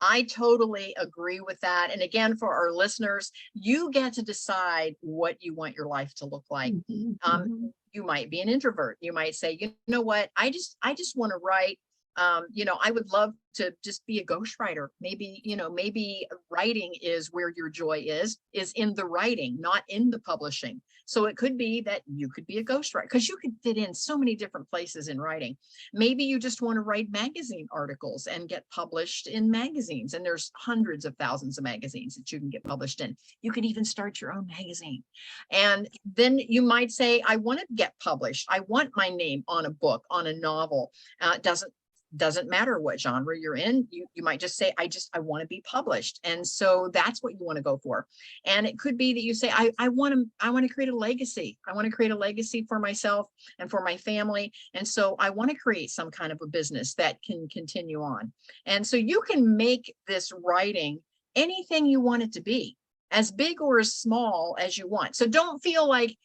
I totally agree with that. And again, for our listeners, you get to decide what you want your life to look like. You might be an introvert. You might say, you know what, I just want to write. I would love to just be a ghostwriter. Maybe writing is where your joy is in the writing, not in the publishing. So it could be that you could be a ghostwriter, because you could fit in so many different places in writing. Maybe you just want to write magazine articles and get published in magazines. And there's hundreds of thousands of magazines that you can get published in. You can even start your own magazine. And then you might say, I want to get published. I want my name on a book, on a novel. It doesn't doesn't matter what genre you're in. You might just say, I want to be published. And so that's what you want to go for. And it could be that you say, I want to create a legacy. I want to create a legacy for myself and for my family. And so I want to create some kind of a business that can continue on. And so you can make this writing anything you want it to be, as big or as small as you want. So don't feel like,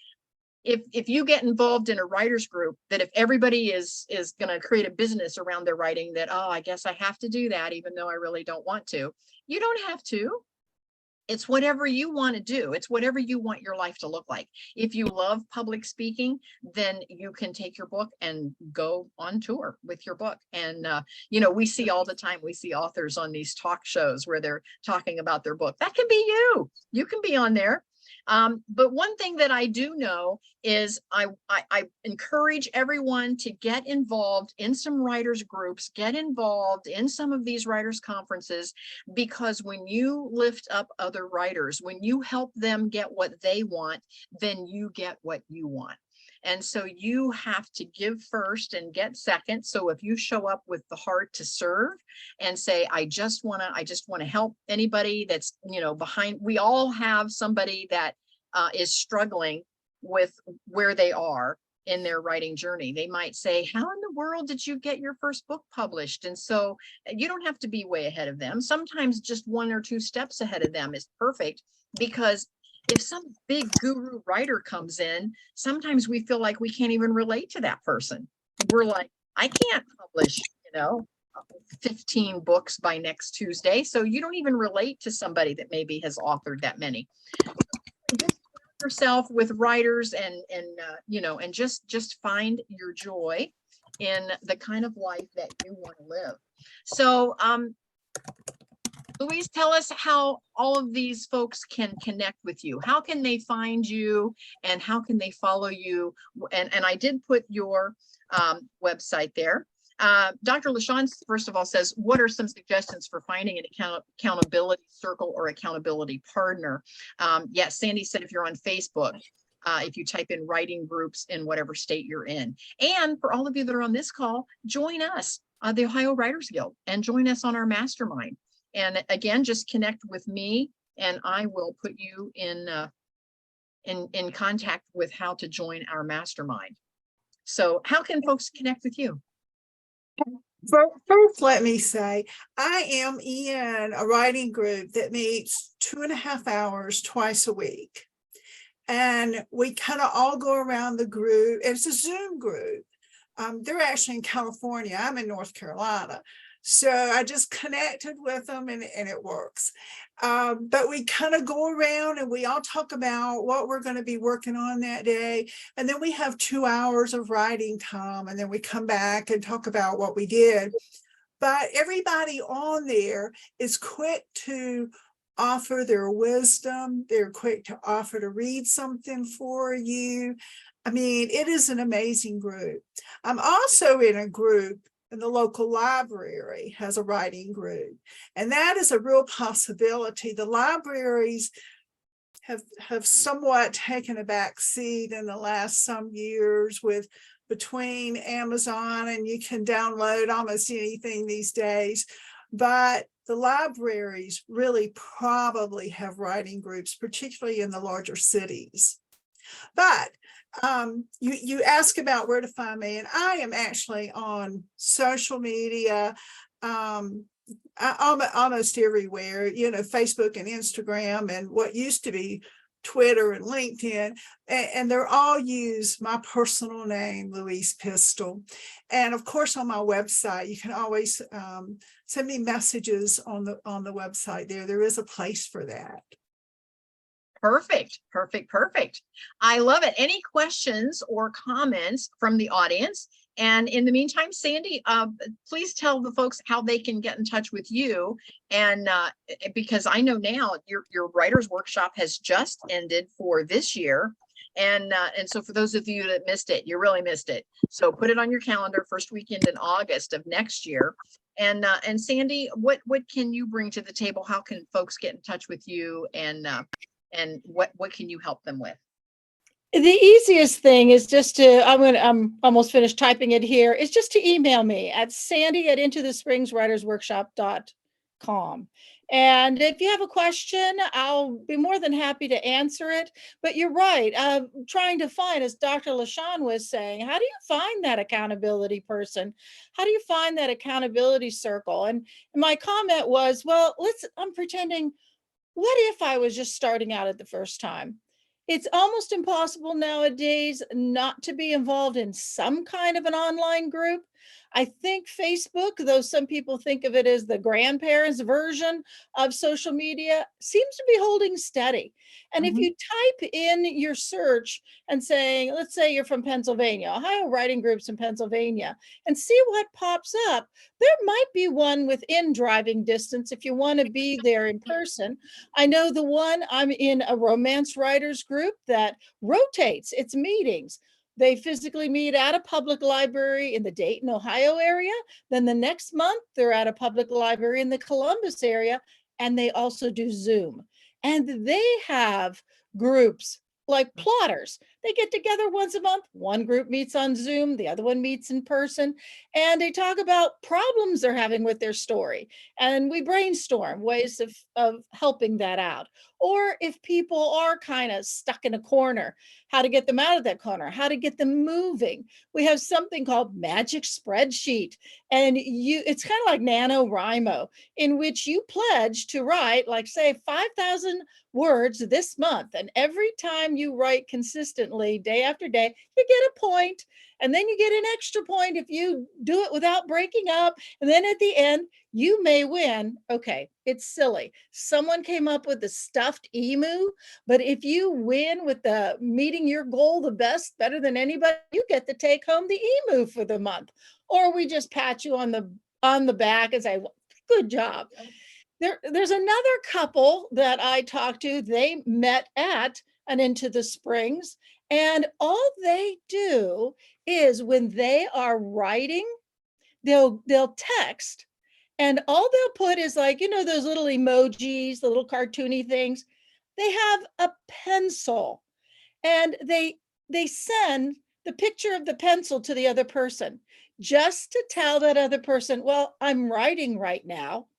if you get involved in a writers group, that if everybody is going to create a business around their writing, that, oh, I guess I have to do that, even though I really don't want to. You don't have to. It's whatever you want to do. It's whatever you want your life to look like. If you love public speaking, then you can take your book and go on tour with your book. And, we see all the time, we see authors on these talk shows where they're talking about their book. That can be you. You can be on there. But one thing that I do know is I encourage everyone to get involved in some writers groups, get involved in some of these writers conferences, because when you lift up other writers, when you help them get what they want, then you get what you want. And so you have to give first and get second. So if you show up with the heart to serve and say, I just want to help anybody that's, behind, we all have somebody that is struggling with where they are in their writing journey. They might say, how in the world did you get your first book published? And so you don't have to be way ahead of them. Sometimes just 1 or 2 steps ahead of them is perfect, because if some big guru writer comes in, sometimes we feel like we can't even relate to that person. We're like, I can't publish, 15 books by next Tuesday. So you don't even relate to somebody that maybe has authored that many. Just yourself with writers and just find your joy in the kind of life that you want to live. So, Louise, tell us how all of these folks can connect with you. How can they find you, and how can they follow you? And I did put your website there. Dr. LaShawn, first of all, says, what are some suggestions for finding an accountability circle or accountability partner? Yes, Sandy said, if you're on Facebook, if you type in writing groups in whatever state you're in. And for all of you that are on this call, join us, the Ohio Writers Guild, and join us on our mastermind. And again, just connect with me, and I will put you in contact with how to join our mastermind. So how can folks connect with you?
First, let me say, I am in a writing group that meets 2.5 hours twice a week. And we kind of all go around the group. It's a Zoom group. They're actually in California. I'm in North Carolina. So I just connected with them, and it works. But we kind of go around and we all talk about what we're going to be working on that day. And then we have 2 hours of writing time, and then we come back and talk about what we did. But everybody on there is quick to offer their wisdom. They're quick to offer to read something for you. I mean, it is an amazing group. I'm also in a group, and the local library has a writing group, and that is a real possibility. The libraries have somewhat taken a back seat in the last some years, with between Amazon, and you can download almost anything these days. But the libraries really probably have writing groups, particularly in the larger cities. But you ask about where to find me, and I am actually on social media, almost everywhere, Facebook and Instagram, and what used to be Twitter and LinkedIn, and they're all use my personal name, Louise Pistole. And of course, on my website, you can always send me messages on the website there. There is a place for that.
Perfect, perfect, perfect. I love it. Any questions or comments from the audience? And in the meantime, Sandy, please tell the folks how they can get in touch with you. And because I know now your writer's workshop has just ended for this year. And so for those of you that missed it, you really missed it. So put it on your calendar, first weekend in August of next year. And Sandy, what can you bring to the table? How can folks get in touch with you, and what can you help them with?
The easiest thing is just to, I'm almost finished typing it here, is just to email me at sandy@intothespringswritersworkshop.com. And if you have a question, I'll be more than happy to answer it. But you're right, trying to find, as Dr. LaShawn was saying, how do you find that accountability person? How do you find that accountability circle? And my comment was, well, I'm pretending, what if I was just starting out at the first time? It's almost impossible nowadays not to be involved in some kind of an online group. I think Facebook, though some people think of it as the grandparents' version of social media, seems to be holding steady. And if
Mhm.
you type in your search and saying, let's say you're from Pennsylvania, Ohio writing groups in Pennsylvania, and see what pops up, there might be one within driving distance if you want to be there in person. I know the one, I'm in a romance writers group that rotates its meetings. They physically meet at a public library in the Dayton, Ohio area. Then the next month, they're at a public library in the Columbus area, and they also do Zoom. And they have groups like plotters. They get together once a month. One group meets on Zoom, the other one meets in person, and they talk about problems they're having with their story. And we brainstorm ways of helping that out. Or if people are kind of stuck in a corner, how to get them out of that corner, how to get them moving. We have something called Magic Spreadsheet. And it's kind of like NaNoWriMo, in which you pledge to write, like, say, 5,000 words this month. And every time you write consistently, day after day, you get a point. And then you get an extra point if you do it without breaking up. And then at the end, you may win. Okay, it's silly. Someone came up with the stuffed emu, but if you win with the meeting your goal the best, better than anybody, you get to take home the emu for the month. Or we just pat you on the back and say, well, good job. There's another couple that I talked to. They met at an Into the Springs, and all they do is when they are writing, they'll text, and all they'll put is, like, those little emojis, the little cartoony things. They have a pencil, and they send the picture of the pencil to the other person, just to tell that other person, well, I'm writing right now.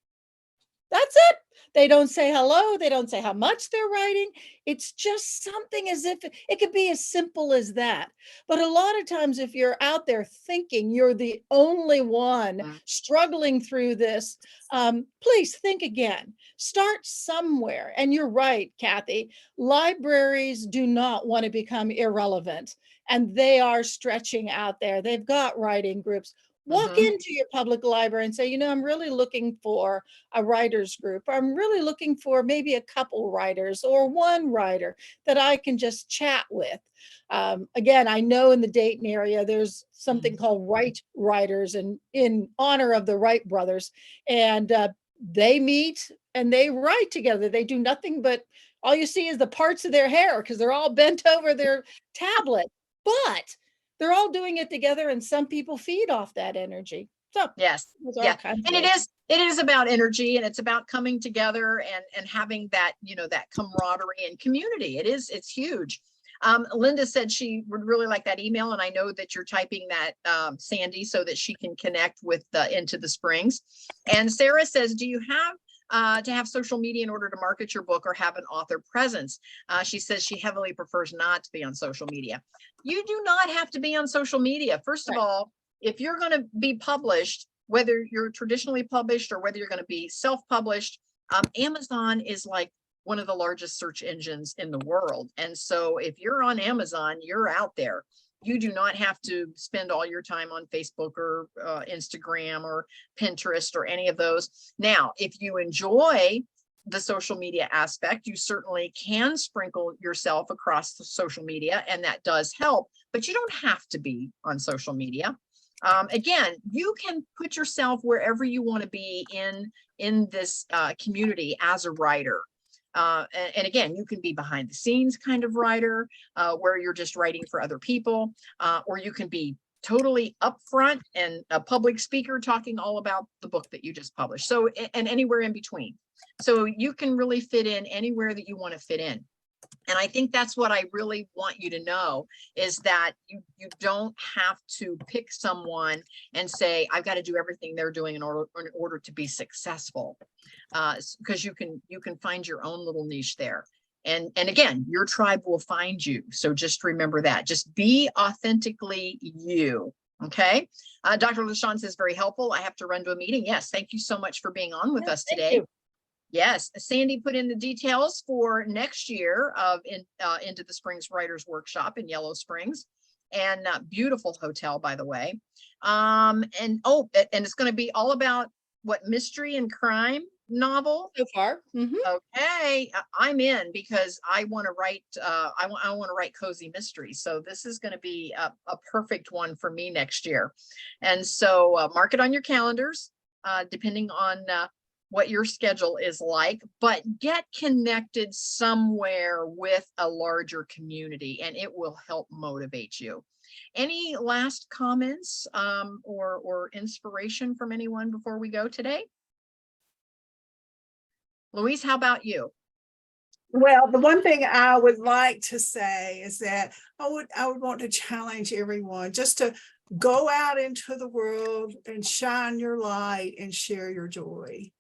That's it. They don't say hello. They don't say how much they're writing. It's just something, as if it could be as simple as that. But a lot of times, if you're out there thinking you're the only one
Mm.
struggling through this, please think again. Start somewhere. And you're right, Kathy. Libraries do not want to become irrelevant, and they are stretching out there. They've got writing groups. Walk
Mhm.
into your public library and say, I'm really looking for a writers group. I'm really looking for maybe a couple writers or one writer that I can just chat with. Again, I know in the Dayton area, there's something called Write Writers, and in honor of the Wright brothers. And they meet and they write together. They do nothing but, all you see is the parts of their hair because they're all bent over their tablet. But they're all doing it together, and some people feed off that energy. So
Yes.
those are all
Yeah.
kinds
And
of
it is about energy, and it's about coming together and having that, that camaraderie and community. It's huge. Linda said she would really like that email, and I know that you're typing that, Sandy, so that she can connect with Into the Springs. And Sarah says, do you have to have social media in order to market your book or have an author presence? She says she heavily prefers not to be on social media. You do not have to be on social media. First of
Right.
all, if you're going to be published, whether you're traditionally published or whether you're going to be self-published, Amazon is like one of the largest search engines in the world. And so if you're on Amazon, you're out there. You do not have to spend all your time on Facebook or Instagram or Pinterest or any of those. Now, if you enjoy the social media aspect, you certainly can sprinkle yourself across the social media, and that does help, but you don't have to be on social media. Again, you can put yourself wherever you want to be in this community as a writer. And again, you can be behind the scenes kind of writer, where you're just writing for other people, or you can be totally upfront and a public speaker talking all about the book that you just published. So, and anywhere in between. So you can really fit in anywhere that you want to fit in. And I think that's what I really want you to know, is that you don't have to pick someone and say, I've got to do everything they're doing in order to be successful. Because you can find your own little niche there. And again, your tribe will find you. So just remember that. Just be authentically you. Okay. Dr. LaShawn says, very helpful. I have to run to a meeting. Yes. Thank you so much for being on with us today. Yes, Sandy put in the details for next year of Into the Springs Writers Workshop in Yellow Springs, and beautiful hotel, by the way. And it's going to be all about what, mystery and crime novel
so far.
Okay, I'm in, because I want to write. I want to write cozy mysteries. So this is going to be a perfect one for me next year. And so mark it on your calendars, depending on what your schedule is like, but get connected somewhere with a larger community, and it will help motivate you. Any last comments or inspiration from anyone before we go today? Louise, how about you?
Well, the one thing I would like to say is that I would want to challenge everyone just to go out into the world and shine your light and share your joy.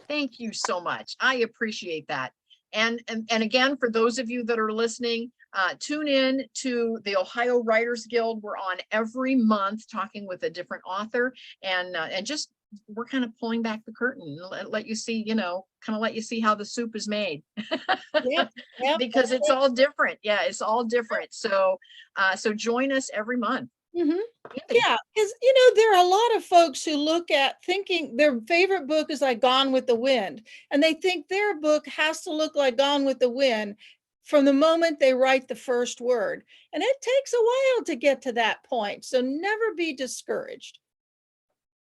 Thank you so much. I appreciate that. And again, for those of you that are listening, tune in to the Ohio Writers Guild. We're on every month talking with a different author, and just we're kind of pulling back the curtain, let you see, let you see how the soup is made.
Yeah,
because it's all different. Yeah, it's all different. So join us every month.
Yeah, because there are a lot of folks who look at thinking their favorite book is like Gone with the Wind, and they think their book has to look like Gone with the Wind from the moment they write the first word. And it takes a while to get to that point. So never be discouraged.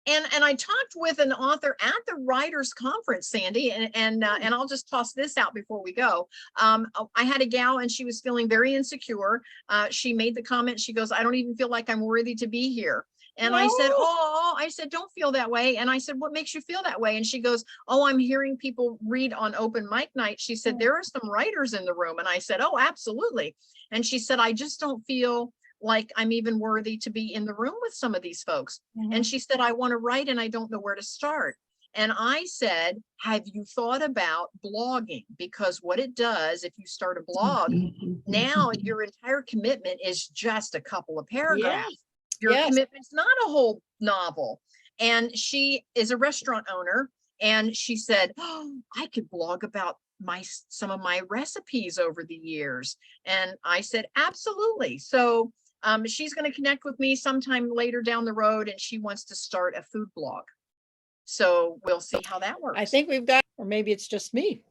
And I talked with an author at the writers conference, Sandy, and I'll just toss this out before we go. I had a gal, and she was feeling very insecure. She made the comment, she goes, I don't even feel like I'm worthy to be here. And I said, don't feel that way. And I said, what makes you feel that way? And she goes, oh, I'm hearing people read on open mic night. She said, there are some writers in the room. And I said, oh, absolutely. And she said, I just don't feel like I'm even worthy to be in the room with some of these folks. And she said, I want to write and I don't know where to start. And I said, have you thought about blogging? Because what it does, if you start a blog, now your entire commitment is just a couple of paragraphs. Your commitment's not a whole novel. And she is a restaurant owner. And she said, oh, I could blog about some of my recipes over the years. And I said, absolutely. So she's going to connect with me sometime later down the road, and she wants to start a food blog. So we'll see how that works.
I think we've got, or maybe it's just me. In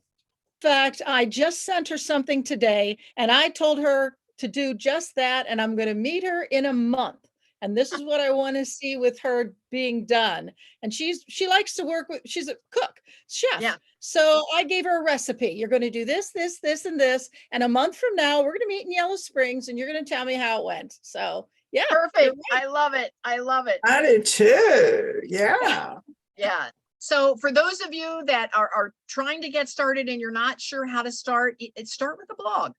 fact, I just sent her something today, and I told her to do just that, and I'm going to meet her in a month. And this is what I want to see with her being done. And she likes to work with, she's a cook, chef. Yeah. So I gave her a recipe. You're going to do this, this, this, and this. And a month from now, we're going to meet in Yellow Springs, and you're going to tell me how it went. So yeah.
Perfect. I love it. I love it.
I do too. Yeah.
Yeah. So for those of you that are trying to get started and you're not sure how to start, start with a blog.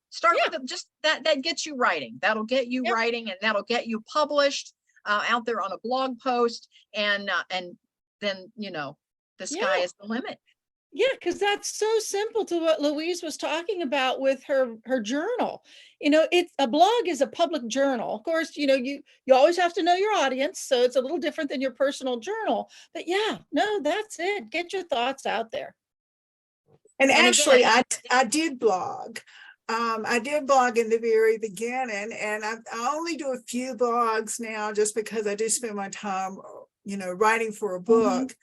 Start with just that gets you writing. That'll get you writing, and that'll get you published out there on a blog post. And then, the sky is the limit.
Yeah, because that's so simple to what Louise was talking about with her journal. It's a blog is a public journal. Of course, you always have to know your audience, so it's a little different than your personal journal. But that's it. Get your thoughts out there.
And actually, I did blog. I did blog in the very beginning, and I only do a few blogs now just because I do spend my time, writing for a book.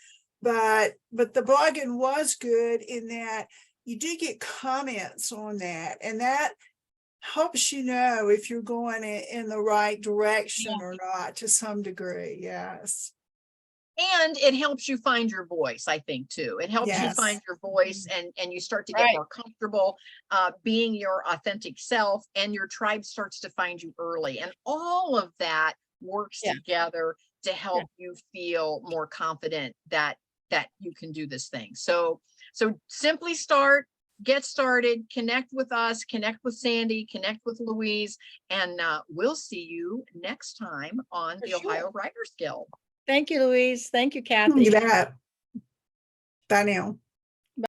But the blogging was good in that you do get comments on that, and that helps you know if you're going in the right direction or not to some degree. Yes.
And it helps you find your voice, I think, too. It helps you find your voice, and you start to get more comfortable being your authentic self, and your tribe starts to find you early. And all of that works together to help you feel more confident that you can do this thing. So simply start, get started, connect with us, connect with Sandy, connect with Louise, and we'll see you next time on
For
the
sure.
Ohio Writers Guild.
Thank you, Louise. Thank you,
You
Kathy.
bet. Bye now.